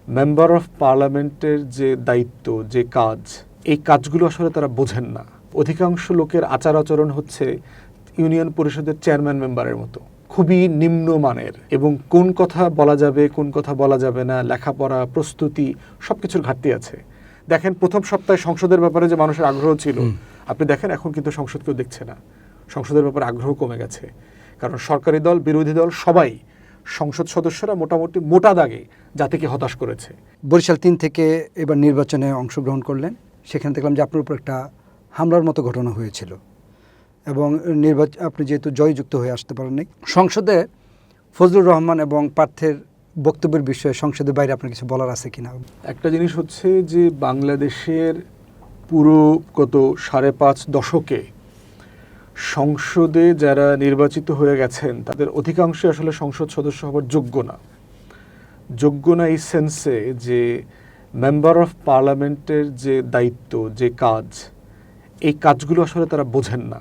Member of পার্লামেন্টের যে দায়িত্ব, যে কাজ, এই কাজগুলো আসলে তারা বোঝেন না। অধিকাংশ লোকের আচার আচরণ হচ্ছে ইউনিয়ন পরিষদের চেয়ারম্যান মেম্বারের মতো, খুবই নিম্নমানের, এবং কোন কথা বলা যাবে কোন কথা বলা যাবে না, লেখাপড়া, প্রস্তুতি, সবকিছুর ঘাটতি আছে। দেখেন, প্রথম সপ্তাহে সংসদের ব্যাপারে যে মানুষের আগ্রহ ছিল, আপনি দেখেন এখন কিন্তু সংসদ কেউ দেখছে না। সংসদের ব্যাপারে আগ্রহ কমে গেছে, কারণ সরকারি দল, বিরোধী দল সবাই, সংসদ সদস্যরা মোটামুটি মোটা দাগে জাতিকে হতাশ করেছে। বরিশাল 3 থেকে এবার নির্বাচনে অংশগ্রহণ করলেন, সেখানে দেখলাম যে আপনার উপর একটা হামলার মতো ঘটনা হয়েছিল এবং আপনি যেহেতু জয়যুক্ত হয়ে আসতে পারেননি, সংসদে ফজলুর রহমান এবং পার্থের বক্তব্যের বিষয়ে সংসদের বাইরে আপনার কিছু বলার আছে কিনা? একটা জিনিস হচ্ছে যে বাংলাদেশের পুরো গত 5.5 দশকে সংসদে যারা নির্বাচিত হয়ে গেছেন তাদের অধিকাংশই আসলে সংসদ সদস্য হওয়ার যোগ্য না। যোগ্য না এই সেন্সে যে মেম্বার অফ পার্লামেন্টের যে দায়িত্ব, যে কাজ, এই কাজগুলো আসলে তারা বোঝেন না।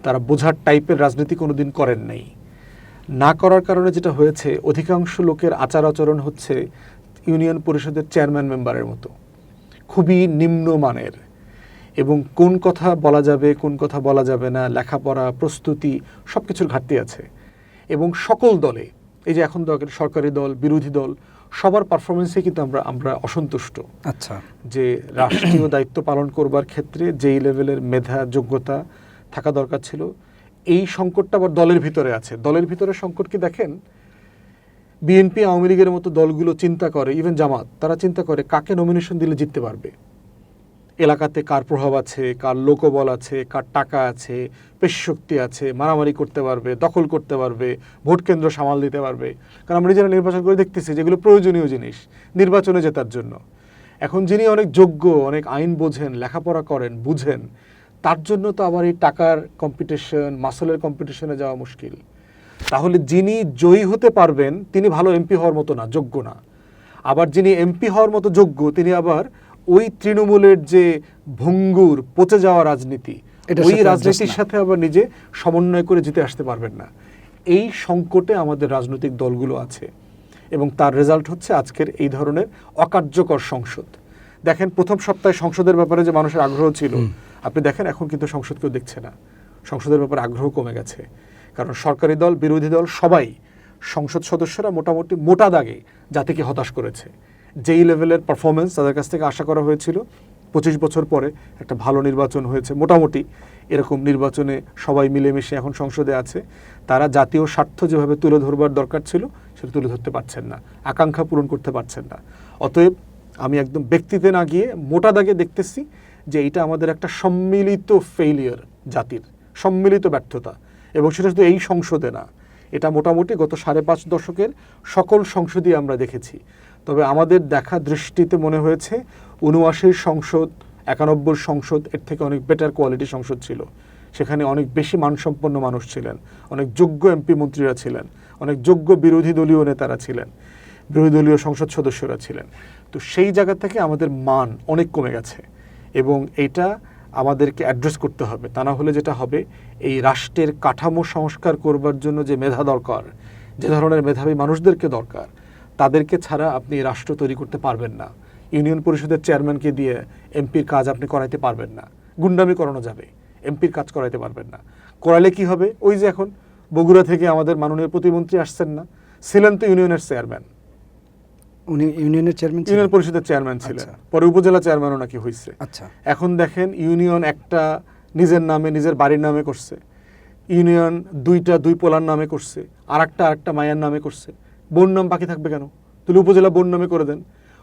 তারা বোঝার টাইপের রাজনীতি কোনোদিন করেন নাই। না করার কারণে যেটা হয়েছে, অধিকাংশ লোকের আচার আচরণ হচ্ছে ইউনিয়ন পরিষদের চেয়ারম্যান মেম্বারের মতো, খুবই নিম্নমানের, এবং কোন কথা বলা যাবে কোন কথা বলা যাবে না, লেখাপড়া, প্রস্তুতি, সব কিছুর ঘাটতি আছে। এবং সকল দলে, এই যে এখন সরকারি দল, বিরোধী দল, সবার পারফরমেন্সে কিন্তু আমরা অসন্তুষ্ট। আচ্ছা, যে রাষ্ট্রীয় দায়িত্ব পালন করবার ক্ষেত্রে যেই লেভেলের মেধা, যোগ্যতা থাকা দরকার ছিল, এই সংকটটা আবার দলের ভিতরে আছে। দলের ভিতরে সংকট কি দেখেন, বিএনপি, আওয়ামী লীগের মতো দলগুলো চিন্তা করে, ইভেন জামাত, তারা চিন্তা করে কাকে নমিনেশন দিলে জিততে পারবে, এলাকাতে কার প্রভাব আছে, কার লোকবল আছে, কার টাকা আছে, পেশশক্তি আছে, মারামারি করতে পারবে, দখল করতে পারবে, ভোট কেন্দ্র সামাল দিতে পারবে। কারণ আমরা নিজেরা নির্বাচন করে দেখতেছি যেগুলো প্রয়োজনীয় জিনিস নির্বাচনে জেতার জন্য। এখন যিনি অনেক যোগ্য, অনেক আইন বোঝেন, লেখাপড়া করেন, বুঝেন, তার জন্য তো আবার এই টাকার কম্পিটিশন, মাসলের কম্পিটিশনে যাওয়া মুশকিল। তাহলে যিনি জয়ী হতে পারবেন তিনি ভালো এমপি হওয়ার মতো না, যোগ্য না। আবার যিনি এমপি হওয়ার মতো যোগ্য, তিনি আবার ওই তৃণমূলের যে ভঙ্গুর, পচে যাওয়া রাজনীতি, ওই রাজনীতির সাথে আবার নিজে সমন্বয় করে জিতে আসতে পারবেন না। এই সংকটে আমাদের রাজনৈতিক দলগুলো আছে, এবং তার রেজাল্ট হচ্ছে আজকের এই ধরনের অকার্যকর সংসদ। দেখেন, প্রথম সপ্তাহে সংসদের ব্যাপারে যে মানুষের আগ্রহ ছিল, আপনি দেখেন এখন কিন্তু সংসদ কেউ দেখছে না। সংসদের ব্যাপারে আগ্রহ কমে গেছে, কারণ সরকারি দল, বিরোধী দল সবাই, সংসদ সদস্যরা মোটামুটি মোটা দাগে জাতিকে হতাশ করেছে। যেই লেভেলের পারফরমেন্স তাদের কাছ থেকে আশা করা হয়েছিল, 25 বছর পরে একটা ভালো নির্বাচন হয়েছে, মোটামুটি এরকম নির্বাচনে সবাই মিলেমিশে এখন সংসদে আছে, তারা জাতীয় স্বার্থ যেভাবে তুলে ধরবার দরকার ছিল সেটা তুলে ধরতে পারছেন না, আকাঙ্ক্ষা পূরণ করতে পারছেন না। অতএব আমি একদম ব্যক্তিতে না গিয়ে মোটা দাগে দেখতেছি যে এটা আমাদের একটা সম্মিলিত ফেইলিয়ার, জাতির সম্মিলিত ব্যর্থতা। এবং সেটা শুধু এই সংসদে না, এটা মোটামুটি গত 5.5 দশকের সকল সংসদই আমরা দেখেছি। তবে আমাদের দেখা দৃষ্টিতে মনে হয়েছে 79 সংসদ, 91 সংসদ এর থেকে অনেক বেটার কোয়ালিটি সংসদ ছিল। সেখানে অনেক বেশি মানসম্পন্ন মানুষ ছিলেন, অনেক যোগ্য এমপি মন্ত্রীরা ছিলেন, অনেক যোগ্য বিরোধী দলীয় নেতারা ছিলেন, বিরোধী দলীয় সংসদ সদস্যরা ছিলেন। তো সেই জায়গা থেকে আমাদের মান অনেক কমে গেছে, এবং এইটা আমাদেরকে অ্যাড্রেস করতে হবে। তা না হলে যেটা হবে, এই রাষ্ট্রের কাঠামো সংস্কার করবার জন্য যে মেধা দরকার, যে ধরনের মেধাবী মানুষদেরকে দরকার, তাদেরকে ছাড়া আপনি রাষ্ট্র তৈরি করতে পারবেন না। ইউনিয়ন পরিষদের চেয়ারম্যানকে দিয়ে এমপির কাজ আপনি করাইতে পারবেন না। গুন্ডামি করানো যাবে, এমপির কাজ করাইতে পারবেন না। করালে কি হবে, ওই যে এখন বগুড়া থেকে আমাদের মাননীয় প্রতিমন্ত্রী আসছেন না, ছিলেন তো ইউনিয়নের চেয়ারম্যান, উনি ইউনিয়নের চেয়ারম্যান, ইউনিয়ন পরিষদের চেয়ারম্যান ছিলেন, পরে উপজেলা চেয়ারম্যানও নাকি হয়েছে। আচ্ছা, এখন দেখেন, ইউনিয়ন একটা নিজের নামে, নিজের বাড়ির নামে করছে, ইউনিয়ন দুই পোলার নামে করছে, আরেকটা মায়ের নামে করছে। বোন নাম বাকি থাকবে কেন? তাহলে উপজেলা বোন নামে করে দেন,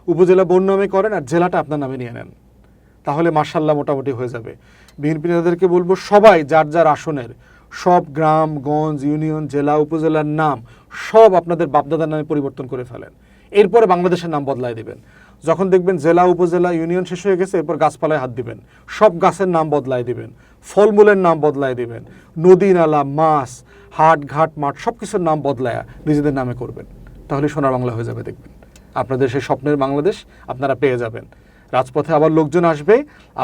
উপজেলা বোন নামে করেন, আর জেলাটা আপনার নামে নিয়ে নেন, তাহলে মার্শাল্লাহ মোটামুটি হয়ে যাবে। বিএনপি নেতাদেরকে বলবো, সবাই যার যার আসনের সব গ্রাম গঞ্জ, ইউনিয়ন, জেলা, উপজেলার নাম সব আপনাদের বাপদাদার নামে পরিবর্তন করে ফেলেন। এরপরে বাংলাদেশের নাম বদলায় দিবেন। যখন দেখবেন জেলা, উপজেলা, ইউনিয়ন শেষ হয়ে গেছে, এরপর গাছপালায় হাত দিবেন, সব গাছের নাম বদলায় দিবেন, ফলমূলের নাম বদলায় দিবেন, নদী নালা, মাছ, হাট ঘাট, মাঠ, সব কিছুর নাম বদলায় নিজেদের নামে করবেন। তাহলে সোনার বাংলা হয়ে যাবে। দেখবেন আপনাদের সেই স্বপ্নের বাংলাদেশ আপনারা পেয়ে যাবেন। রাজপথে আবার লোকজন আসবে,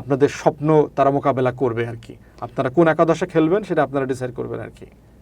আপনাদের স্বপ্ন তারা মোকাবেলা করবে আর কি। আপনারা কোন একাদশে খেলবেন সেটা আপনারা ডিসাইড করবেন আর কি।